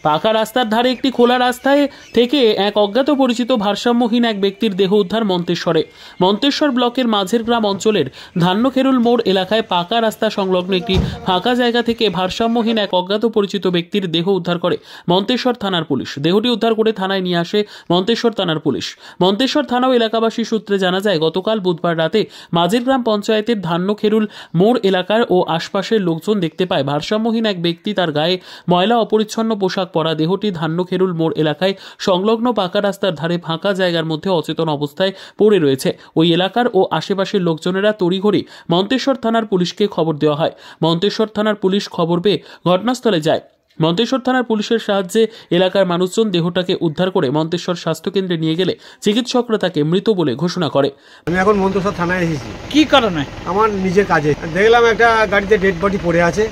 পাকা রাস্তার ধারে একটি খোলা রাস্তায় থেকে এক অজ্ঞাত পরিচিত ভারসাম্যহীন এক ব্যক্তির দেহ উদ্ধার মন্তেশ্বরে। মন্তেশ্বর ব্লকের মাঝের গ্রাম অঞ্চলের ধান্যখেরুল মোড় এলাকায় পাকা রাস্তা সংলগ্ন একটি ফাঁকা জায়গা থেকে ভারসাম্যহীন এক অজ্ঞাত পরিচিত ব্যক্তির দেহ উদ্ধার করে মন্তেশ্বর থানার পুলিশ। দেহটি উদ্ধার করে থানায় নিয়ে আসে মন্তেশ্বর থানার পুলিশ। মন্তেশ্বর থানা ও এলাকাবাসী সূত্রে জানা যায়, গতকাল বুধবার রাতে মাঝের গ্রাম পঞ্চায়েতের ধান্যখেরুল মোড় এলাকার ও আশপাশের লোকজন দেখতে পায় ভারসাম্যহীন এক ব্যক্তি তার গায়ে ময়লা অপরিচ্ছন্ন পোশাক পরা দেহটি ধান্যখেরুল মোড় এলাকায় সংলগ্ন পাকা রাস্তার ধারে ফাঁকা জায়গার মধ্যে অচেতন অবস্থায় পড়ে রয়েছে। ওই এলাকার ও আশেপাশের লোকজনেরা তড়িঘড়ি মন্তেশ্বর থানার পুলিশকে খবর দেওয়া হয়। মন্তেশ্বর থানার পুলিশ খবর পেয়ে ঘটনাস্থলে যায়। মন্তেশ্বর থানার পুলিশের সাহায্যে এলাকার মানুষজন দেহটাকে উদ্ধার করে মন্তেশ্বর স্বাস্থ্যকেন্দ্রে নিয়ে গেলে চিকিৎসকরা তাকে মৃত বলে ঘোষণা করে। আমি এখন মন্তেশ্বর থানায় এসেছি। কি কারণে? আমার নিজের কাজে দেখলাম একটা গাড়িতে ডেড বডি পড়ে আছে।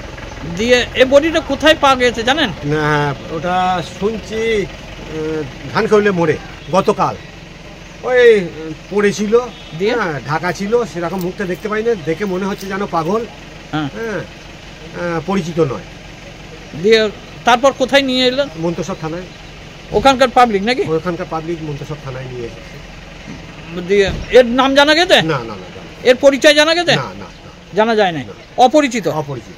দিয়ে এই বডিটা কোথায় পাওয়া গেছে জানেন? না, ওটা শুনছি ধানখেরুলে মোড়ে গতকাল ওই পড়েছিল, ঢাকা ছিল, সেরকম মুখটা দেখতে পাই না, দেখে মনে হচ্ছে যেন পাগল, পরিচিত নয়। দিয়ে তারপর কোথায় নিয়ে এলেন? মন্তেশ্বর থানায়। ওখানকার পাবলিক নাকি? ওখানকার পাবলিক মন্তেশ্বর থানায় নিয়ে এসেছে। দিয়ে এর নাম জানা গেছে? না না না। এর পরিচয় জানা গেছে? না না, জানা যায় না। অপরিচিত? অপরিচিত।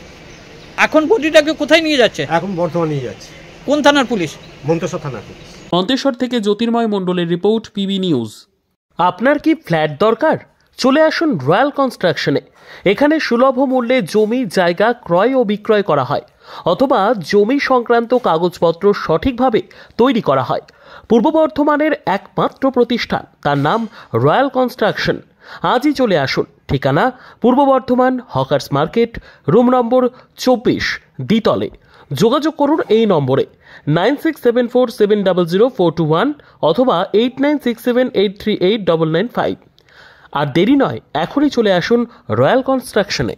এখন বডিটাকে কোথায় নিয়ে যাচ্ছে? এখন বর্ধমান নিয়ে যাচ্ছে। কোন থানার পুলিশ? মন্তেশ্বর থানার পুলিশ। মন্তেশ্বর থেকে জ্যোতির্ময় মণ্ডলের রিপোর্ট, পিবি নিউজ। আপনার কি ফ্ল্যাট দরকার? চলে আসুন রয়্যাল কনস্ট্রাকশনে। এখানে সুলভ মূল্যে জমি জায়গা ক্রয় ও বিক্রয় করা হয়, অথবা জমি সংক্রান্ত কাগজপত্র সঠিকভাবে তৈরি করা হয়। পূর্ব বর্ধমানের একমাত্র প্রতিষ্ঠান, তার নাম রয়্যাল কনস্ট্রাকশন। আজই চলে আসুন। ঠিকানা পূর্ব Bardhaman hawkers market, room number 24, দ্বিতলে। যোগাযোগ করুন এই নম্বরে 9674700421 অথবা 8967838995। আর দেরি নয়, এখনই চলে আসুন রয়্যাল কনস্ট্রাকশনে।